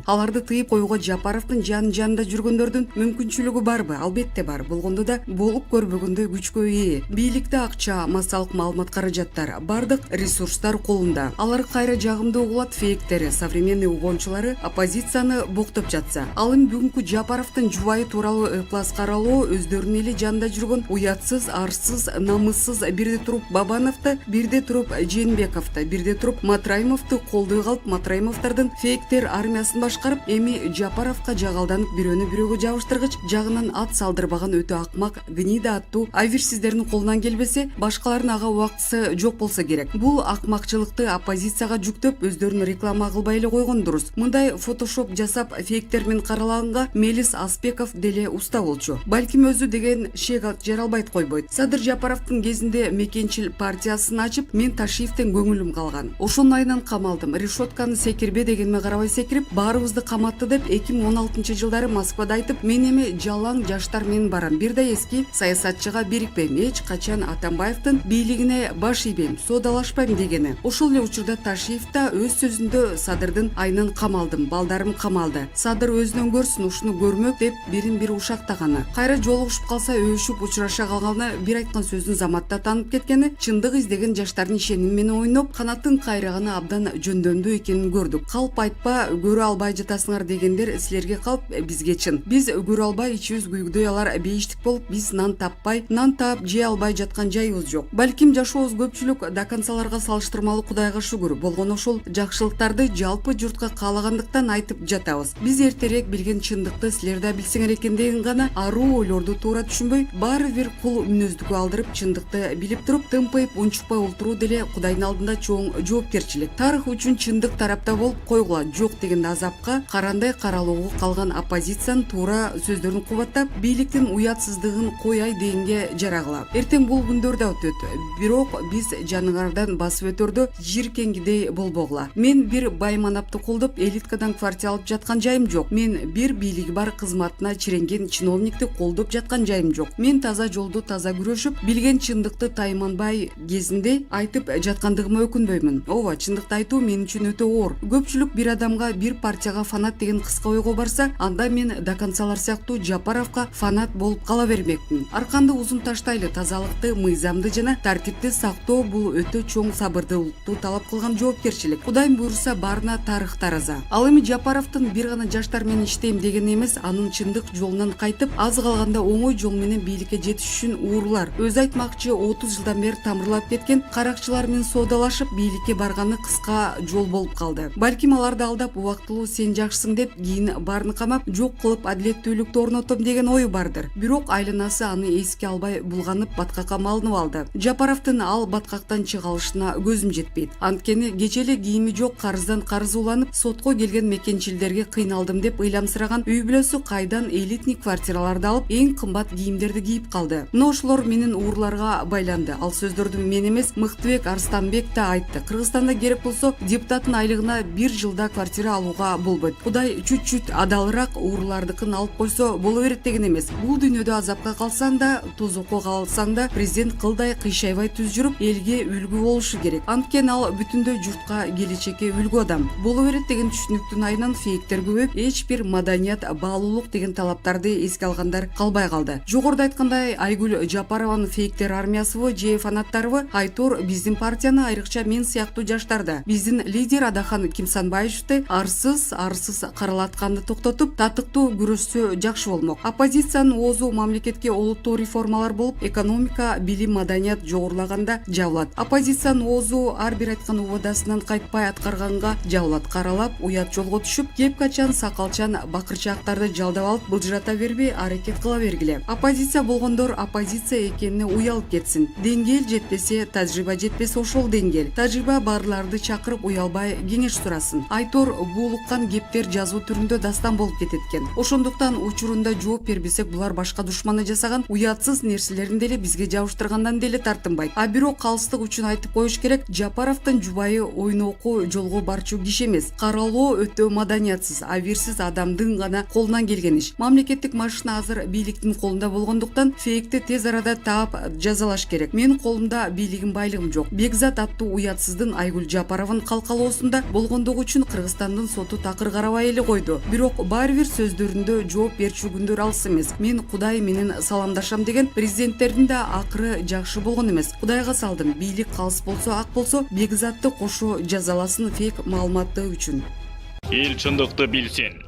аларды тыйып коюуга Жапаровдун жанында жүргөндөрдүн мүмкүнчүлүгү барбы? Албетте бар. Болгондо да болуп көрбөгөндөй күчкө ээ. Бийликте акча, массалык маалымат, каражаттар, бардык ресурстар колунда. Алар кайра жагымдуу угулат фейктери, современный угончулары оппозицияны боктоп жатса. Ал эми бүгүнкү Жапаровдун жубайы тууралуу ыплас каралоо өздөрүнүн эли жанында жүргөн уятсыз, арсыз, намыссыз бирде туруп Бабановду, бирде туруп Жээнбековду, бирде туруп Матраимовду колдой калып, Матраимовдордун фейктер армиясын башкарып, эми Жапаровго жагалданып бирөөнү-бирөөгө жабыштыргыч, жагынан ат салдырбаган өтө акмак, гнида аттуу аверсиздердин колунан келбесе, башкалардын ага убактысы жок болсо керек. Бул акмакчылыкты оппозицияга жүктөп, өздөрүн реклама кылбай эле койгон дурус. Мындай фотошоп жасап фейктер менен каралаганга Мелис Аспеков деле уста болчу. Балким өзү деген шек жаралбайт койбойт. Садыр Жапаровдун кезинде Мекенчил партиясын ачып, мен Ташиевден көңүлүм калган. Ошонун айынан камалдым. Решотканы секирбе дегениме карабай секирип, баарыбызды каматты деп 2016-жылдары Москвада айтып, мен эми жалаң жаштар менен барам. Бир да эски саясатчыга бирикпейм, эч качан Атамбаевдин бийлигине баш ийбейм, соодалашпайм дегени. Ошол эле учурда Ташиев да өз сөзүндө Садырдын айынан камалдым, балдарым камалды. Садыр өзүнөн көрсүн, ушуну көрмөк деп бирин бири ушактаганы. Кайра жолугушуп калса өшүп учураша калганы, бир айткан сөзүн заматта таанып кеткени, чындык издеген жаштардын ишеними менен ойноп, канатын кайраганы абдан жөндөмдүү экенин көрдүк. Калп айтпа, көрө албай жатасыңар дегендер силерге калп, бизге чын. Биз көрө албай ичибиз күйгүдөй алар бейиштик болуп, биз нан таап жей албай жаткан жайыбыз жок. Балким жашообуз көпчүлүк доконцаларга салыштырмалуу, Кудайга шүгүр, болгон ошол жакшылыктарды жалпы журтка каалагандыктан айтып жатабыз. Биз эртерээк билген чындыкты силер да билсеңер экен деген гана аруу ойлорду туура түшүнбөй, баары бир кул мүнөздүккө алдырып, чындыкты билип туруп, тымпайып, унчукпай олтуруу деле Кудайдын алдында чоң жоопкерчилик. Тарых үчүн чындык тарапта болуп койгула, жок деген азапка, карандай каралоого калган оппозициянын туура сөздөрүн кубаттап, бийликтин уятсыздыгын кояй дегенге жарагыла. Эртең бул күндөр да өтөт. Бирок биз жаныңардан басып өтөрдө жиркеңгидей болбогула. Мен бир байманапты колдоп, элиткадан квартира алып жаткан жайым жок. Мен бир бийлиги бар кызматына чиренген чиновникти колдоп жаткан жайым жок. Мен таза жолду таза күрөшүп, билген чындыкты тайманбай кезинде айтып жаткандыгыма өкүнбөймүн. Ооба, чындыкты айтуу мен үчүн өтө оор. Көпчүлүк бир адамга, бир партияга фанат деген кыска ойго барса, анда мен доконцалар сыяктуу Жапаровго фанат болуп кала бермекмин. Арканды узун таштайлы, тазалыкты, мыйзамды жана тартипти сактоо бул өтө чоң сабырдуулукту талап кылган жоопкерчилик. Кудайым буйруса барына тарых тараза. Ал эми Жапаровдун бир гана жаштар менен иштейм деген эмес, анын чындык жолунан кайтып, аз калганда оңой жол менен бийликке жетиш үчүн уурулар. Өзү айтмакчы, 30 жылдан бери тамырлап кеткен каракчылар менен соодалашып бийликке барганы кыска жол болуп калды. Балким аларды алдап, убактылуу сен жакшысың деп, кийин баарын камап, жок кылып адилеттүүлүктү орнотом деген ою бардыр. Бирок айланасы аны эске албай булганып, баткакка малынып алды. Жапаровдун ал баткактан чыга алышына көзүм жетпейт. Анткени кече эле кийими жок карыздан карыз уланып, сотко келген мекенчилдерге кыйналдым деп ыйламсыраган үй бүлөсү кайдан элитный квартираларды алып, эң кымбат кийимдерди кийип калды. Мына ошолор менин уурларга байланды. Ал сөздөрдү мен эмес, Мыктыбек Арстанбек да айтты. Кыргызстанда керек болсо депутаттын айлыгына 1 жылда квартира алууга болбойт. Кудай чүт-чүт адалыраак уурлардыкын алып койсо боло берет деген эмес. Бул дүйнөдө азапка калсаң да, тозокко калсаң да, президент кылдай кыйшайбай түз жүрүп, элге үлгү болушу керек. Анткени ал бүтүндөй журтка келечекке үлгү адам. Боло берет деген түшүнүктүн айынан фейктер көбөйүп, эч бир маданият, баалуулук деген талаптарды эске алгандар калбай калды. Жогоруда айткандай, Айгүл Жапарованын фейктер армиясыбы же фанаттарыбы айтор биздин партияны, айрыкча мен сыяктуу жаштарды, биздин лидер Адахан Кимсанбаевди арсыз каралатканды токтотуп, татыктуу күрөшсө жакшы болмок. Оппозициянын оозу мамлекетке олуттуу реформалар болуп, экономика, билим, маданият жогорулаганда жабылат. Оппозициянын оозу ар бир айткан убадасынан кайтпай аткарганга жабылат. Каралап, уят жолго түшүп, кепкачан, сакалчан бакырчаактарды жалдап алып, былжырата бербей аракет кыла бергиле. Оппозиция болгондор оппозиция экенине уялып кетсин. Деңгээл жетпесе, тажрыйба жетпесе, ошол деңгээл. Тажрыйба барларды чакырып уялбай кеңеш сурасын. Айтор буулуккан кептер жазуу түрүндө дастан болуп кетет экен. Ошондуктан учурунда жооп бербесек, булар башка душманы жасаган уятсыз нерселерин деле бизге жабыштыргандан деле тартынбайт. А бирок калыстык үчүн айтып коюш керек, Жапаровдун жубайы ойноку жолго барчу киши эмес. Каралоо өтө маданиятсыз, аверсиз адамдын гана колунан келген иш. Мамлекеттик машина азыр бийликтин колунда болгондуктан фейкти тез арада таап жазалаш керек. Менин колумда бийлигим, байлыгым жок. Бекзат аттуу уятсыздын Айгүл Жапаровын калкалоосунда болгондугу үчүн Кыргызстандын соту так такыр карабай эле койду. Бирок баары бир сөздөрүндө жооп берчү күндөр алыс эмес. Мен Кудай менен саламдашам деген президенттердин да акыры жакшы болгон эмес. Кудайга салдым. Бийлик калыс болсо ак болсо Бекзатты кошо жазаласын фейк маалыматтыгы үчүн. Эл чындыкты билсин.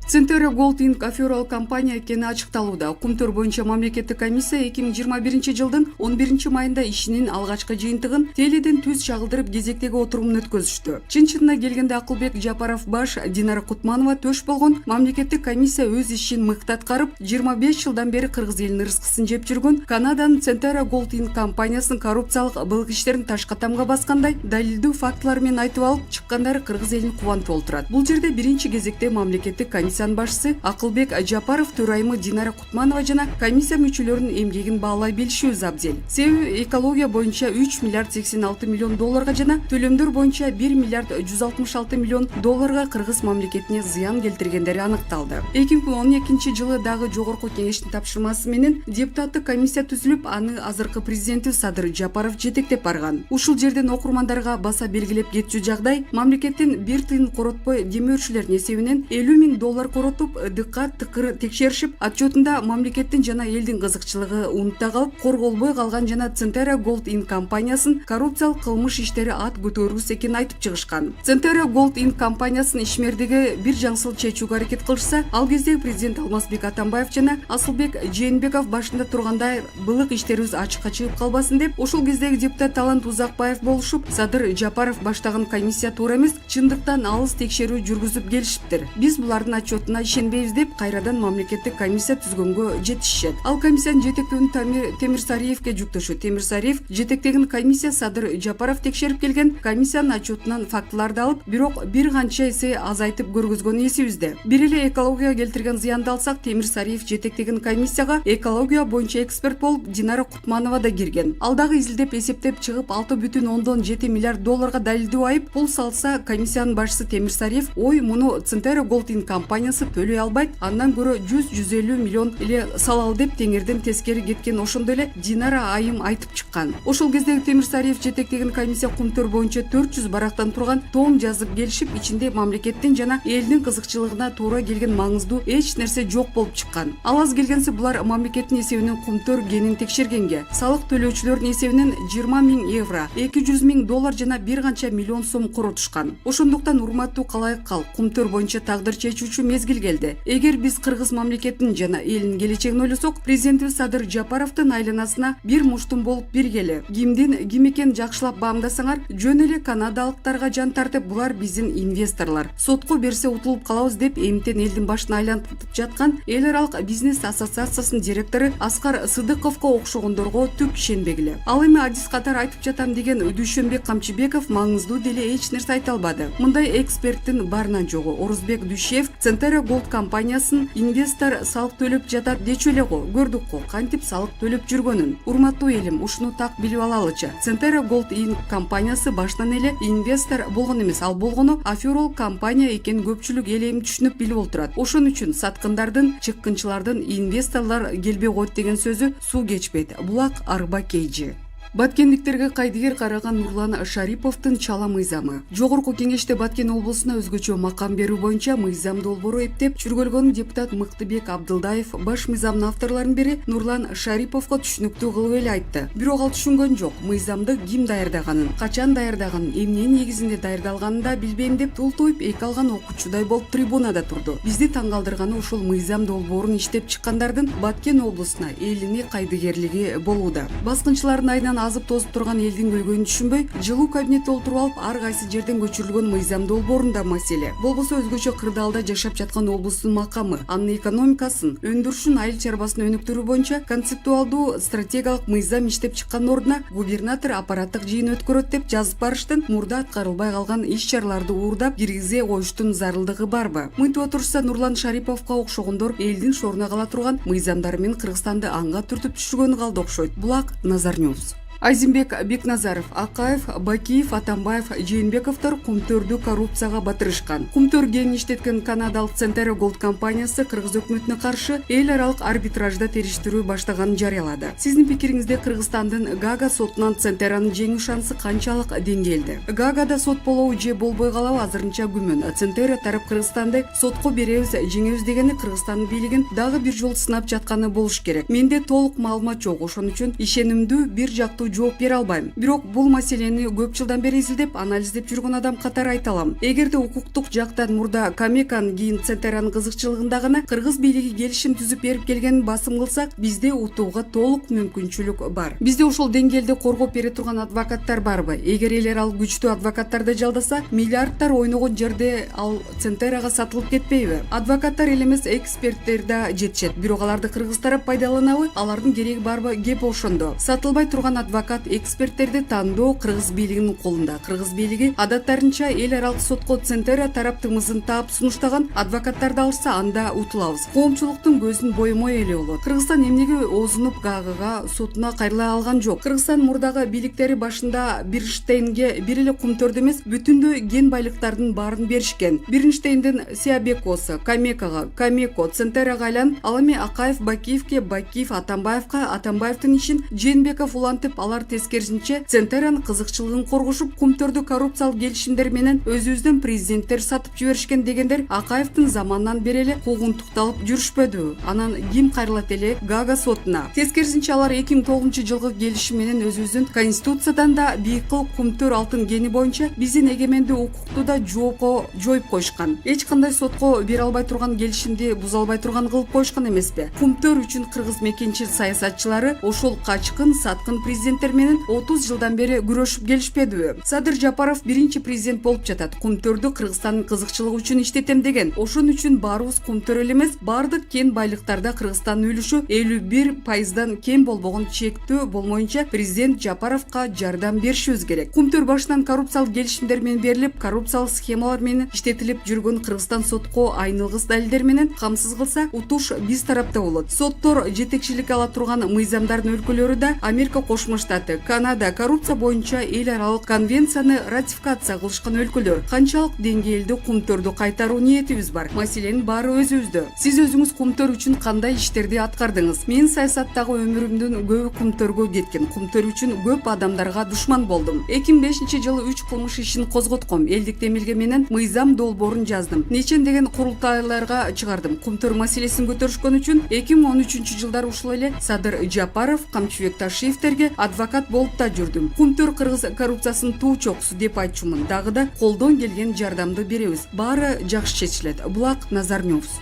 Centera Gold Inc. аферал компания экени ачыкталууда. Укмтөр боюнча мамлекеттик комиссия 2021 жылдын 11 майында ишинин алгачкы жыйынтыгын теледен түз чагылдырып кезектеги отурумун өткөзүштү. Чын-чынына келгенде Акылбек Жапаров баш, Динара Кутманова төш болгон мамлекеттик комиссия өз ишин мыкты аткарып, 25 жылдан бери кыргыз элинин рызкысын жеп жүргөн Канаданын Centera Gold Inc. компаниясынын коррупциялык былык иштерин ташка тамга баскандай далилдүү фактылар менен айтып алып чыккандары кыргыз элин кубантып отурат. Бул жерде биринчи кезекте мамлекеттик комиссия башчысы Акылбек Жапаров, төрайымы Динара Кутманова жана комиссия мүчөлөрүнүн эмгегин баалай билишибиз абзел. Себеби экология боюнча 3 миллиард 86 миллион долларга жана төлөмдөр боюнча 1 миллиард 166 миллион долларга кыргыз мамлекетине зыян келтиргендери аныкталды. 2012 жылы дагы жогорку кеңештин тапшырмасы менен депутаттык комиссия түзүлүп, аны азыркы президенти Садыр Жапаров жетектеп барган. Ушул жерден окурмандарга баса белгилеп кетчү жагдай, мамлекеттин бир тыйын коротпой демөөрчүлөрдүн эсебинен 50 миң доллар коротуп, дыккат тыкыр текшеришип, отчетунда мамлекеттин жана элдин кызыкчылыгы унутта калып, корголбой калган жана Centera Gold Inc. компаниясын коррупциялык кылмыш иштери ат көтөрүүсү экенин айтып чыгышкан. Centera Gold Inc. компаниясынын ишмердиги бир жаңсыл чечүүгө аракет кылышса, ал кезде президент Алмазбек Атамбаев жана Асылбек Жээнбеков башында тургандай былык иштерибиз ачыкка чыгып калбасын деп, ошол кездеги депутат Талант Узакбаев болушуп, Садыр Жапаров баштаган комиссия туура эмес, чындыктан алыс текшерүү жүргүзүп келишиптир. Биз булардын отчетуна ишенбейбиз деп кайрадан мамлекеттик комиссия түзгөнгө жетишишет. Ал комиссиянын жетектөөн Темирсариевке жүктөшөт. Темирсариев жетектеген комиссия Садыр Жапаров текшерип келген комиссиянын отчетунан фактыларды алып, бирок бир канча эсе азайтып көргөзгөнү эсибизде. Бир эле экологияга келтирген зыянды алсак, Темирсариев жетектеген комиссияга экология боюнча эксперт болуп Динара Кутманова да кирген. Ал дагы изилдеп эсептеп чыгып 6,7 миллиард долларга далилдүү айып пул салса, комиссиянын башчысы Темирсариев ой муну Centera Gold Inc. компаниясы төлөй албайт, андан көрө 100-150 миллион эле салалы деп теңирден тескери кеткен. Ошондо эле Динара айым айтып чыккан. Ошол кезде Темирсариев жетектеген комиссия Кумтөр боюнча 400 барактан турган том жазып келишип, ичинде мамлекеттин жана элдин кызыкчылыгына туура келген маңыздуу эч нерсе жок болуп чыккан. Ал аз келгенсе булар мамлекеттин эсебинен Кумтөр кенин текшергенге, салык төлөөчүлөрдүн эсебинен 20 миң евро, 200 миң доллар жана бир канча миллион сом коротушкан. Ошондуктан урматтуу калайык калк, Кумтөр боюнча тагдыр чечүүчү мезгил келди. Эгер биз кыргыз мамлекетинин жана элинин келечегин ойлосок, президентибиз Садыр Жапаровдун айланасына бир муштум болуп биргели. Кимдин ким экенин жакшылап баамдасаңар, жөн эле канадалыктарга жан тартып, булар биздин инвесторлор. Сотко берсе утулуп калабыз деп эмтен элдин башын айлантып жаткан Эл аралык бизнес ассоциациясынын директору Аскар Сыдыковго окшогондорго түк ишенбегиле. Ал эми адис катар айтып жатам деген Дүйшөнбек Камчыбеков маңыздуу деле эч нерсе айта албады. Мындай эксперттин барынан жогу. Орузбек Дүйшев Centera Gold компаниясын инвестор салык төлөп жатат дечү эле го. Көрдүк го кантип салык төлөп жүргөнүн. Урматтуу элим, ушуну так билип алалычы. Centera Gold Inc. компаниясы баштан эле инвестор болгон эмес, ал болгону аферол компания экенин көпчүлүк эл эми түшүнүп билип отурат. Ошон үчүн саткындардын, чыккынчылардын инвесторлор келбей койт деген сөзү суу кечпейт. Булак арба кейжи. Баткендиктерге кайдыгер караган Нурлан Шариповдун чала мыйзамы. Жогорку кеңеште Баткен облусуна өзгөчө макам берүү боюнча мыйзам долбоору эптеп чүргөлгөн депутат Мыктыбек Абдылдаев баш мыйзамдын авторлорунун бири Нурлан Шариповго түшүнүктүү кылып эле айтты. Бирок ал түшүнгөн жок. Мыйзамды ким даярдаганын, качан даярдаганын, эмненин негизинде даярдалганын да билбейм деп тултуйуп эки алган окуучудай болуп трибунада турду. Бизди таң калтырганы ушул мыйзам долбоорун иштеп чыккандардын Баткен облусуна элине кайдыгерлиги болууда. Баскынчылардын айынан азып тозуп турган элдин көйгөйүн түшүнбөй, жылуу кабинетте отуруп алып, ар кайсы жерден көчүрүлгөн мыйзам долбоорунда маселе. Болбосо өзгөчө кырдаалда жашап жаткан облустун макамы, анын экономикасын, өндүрүшүн, айыл чарбасын өнүктүрүү боюнча концептуалдуу стратегиялык мыйзам иштеп чыккан ордуна губернатор аппараттык жыйын өткөрөт деп жазып барыштын мурда аткарылбай калган иш-чараларды уурдап киргизе коюштун зарылдыгы барбы? Мынтип отурса, Нурлан Шариповго окшогондор элдин шоруна кала турган мыйзамдары менен Кыргызстанды анга түртүп түшүргөнү калды окшойт. Булак Назар Ньюс. Азимбек Бекназаров, Акаев, Бакиев, Атамбаев, Жээнбековдор Кумтөрдү коррупцияга батырышкан. Кумтөр кен иштеткен канадалык Центера Голд компаниясы Кыргыз өкмөтүнө каршы эл аралык арбитражда териштирүү баштаганын жарыялады. Сиздин пикириңизде Кыргызстандын Гага сотунан Центеранын жеңүү шансы канчалык деңгээлде? Гагада сот болобу же болбой калабы азырынча күмөн. Центера тарап Кыргызстанды сотко беребиз, жеңебиз дегени Кыргызстандын бийлигин дагы бир жолу сынап жатканы болуш керек. Менде толук маалымат жок, ошон үчүн ишенимдүү бир жактуу жооп бере албайм. Бирок бул маселени көп жылдан бери изилдеп, анализдеп жүргөн адам катары айта алам. Эгерде укуктук жактан мурда Камекан кийин Центеранын кызыкчылыгында гана кыргыз бийлиги келишим түзүп берип келгенин басым кылсак, бизде утууга толук мүмкүнчүлүк бар. Бизде ошол деңгээлде коргоп бере турган адвокаттар барбы? Эгер элер ал күчтүү адвокаттарды жалдаса, миллиардтар ойногон жерде ал Центерага сатылып кетпейби? Адвокаттар эле эмес, эксперттер да жетишет. Бирок аларды кыргыз тарап пайдаланабы? Алардын кереги барбы? Кеп ошондо. Сатылбай турган адвокат, эксперттерди тандоо кыргыз бийлигинин колунда. Кыргыз бийлиги адаттарынча эл аралык сотко Центера тараптымызын таап сунуштаган адвокаттарды алса, анда утулабыз. Коомчулуктун көзүн боймой эле болот. Кыргызстан эмнеге оозунуп Гаагага сотуна кайрыла алган жок? Кыргызстан мурдагы бийликтери башында Биринштейнге бир эле Кумтөрдү эмес, бүтүндөй кен байлыктардын баарын беришкен. Биринштейнден Сиабекосо, Камекага, Камеко, Центерага айланып, ал эми Акаев, Бакиевке, Бакиев, Атамбаевка, Атамбаевдин ишин Жээнбеков улантып, алар тескерисинче Центеранын кызыкчылыгын коргошуп, Кумтөрдү коррупциялык келишимдер менен өзүбүздүн президенттер сатып жиберишкен дегендер Акаевдин заманынан бери эле куугунтукталып жүрүшпөдүбү? Анан ким кайрылат эле Гага сотуна? Тескерисинче алар 2009-жылкы келишим менен өзүбүздүн конституциядан да бийкыл Кумтөр алтын кени боюнча биздин эгемендүү укукту да жоопко жоюп коюшкан. Эч кандай сотко бере албай турган келишимди буза албай турган кылып коюшкан эмеспи? Кумтөр үчүн кыргыз мекенчил саясатчылары ошол качкын, саткын президенттер менен 30 жылдан бери күрөшүп келишпедиби? Садыр Жапаров биринчи президент болуп жатат. Кумтөрдү Кыргызстандын кызыкчылыгы үчүн иштетем деген. Ошон үчүн баарыбыз Кумтөр эле эмес, бардык кен байлыктарда Кыргызстандын үлүшү 51%дан кем болбогон чектөө болмоюнча президент Жапаровка жардам беришибиз керек. Кумтөр башынан коррупциялык келишимдер менен берилип, коррупциялык схемалар менен иштетилип жүргөн Кыргызстан сотко айнылгыс далилдер менен камсыз кылса, утуш биз тарапта болот. Соттор жетекчилик ала турган мыйзамдардын өлкөлөрү да Америка Кошмо Штаты, Канада коррупция боюнча эл аралык конвенцияны ратификация кылышкан өлкөлөр. Канчалык деңгээлде Кумтөрдү кайтаруу ниетибиз бар? Маселенин баары өзүбүздө. Сиз өзүңүз Кумтөр үчүн кандай иштерди аткардыңыз? Мен саясаттагы өмүрүмдүн көбү Кумтөргө кеткен. Кумтөр үчүн көп адамдарга душман болдум. 2005-жылы 3 кылмыш ишин козготком. Элдик демилге менен мыйзам долбоорун жаздым. Нечендеген курултайларга чыгардым. Кумтөр маселесин көтөрүшкөн үчүн 2013-жылдары ушул эле Садыр Жапаров, Камчыбек Ташиевтерге адвокат болуп да жүрдүм. Кумтөр кыргыз коррупциясынын туу чокусу деп айтчумун. Дагы да колдон келген жардамды беребиз. Баары жакшы чечилет. Булак Назар Ньюс.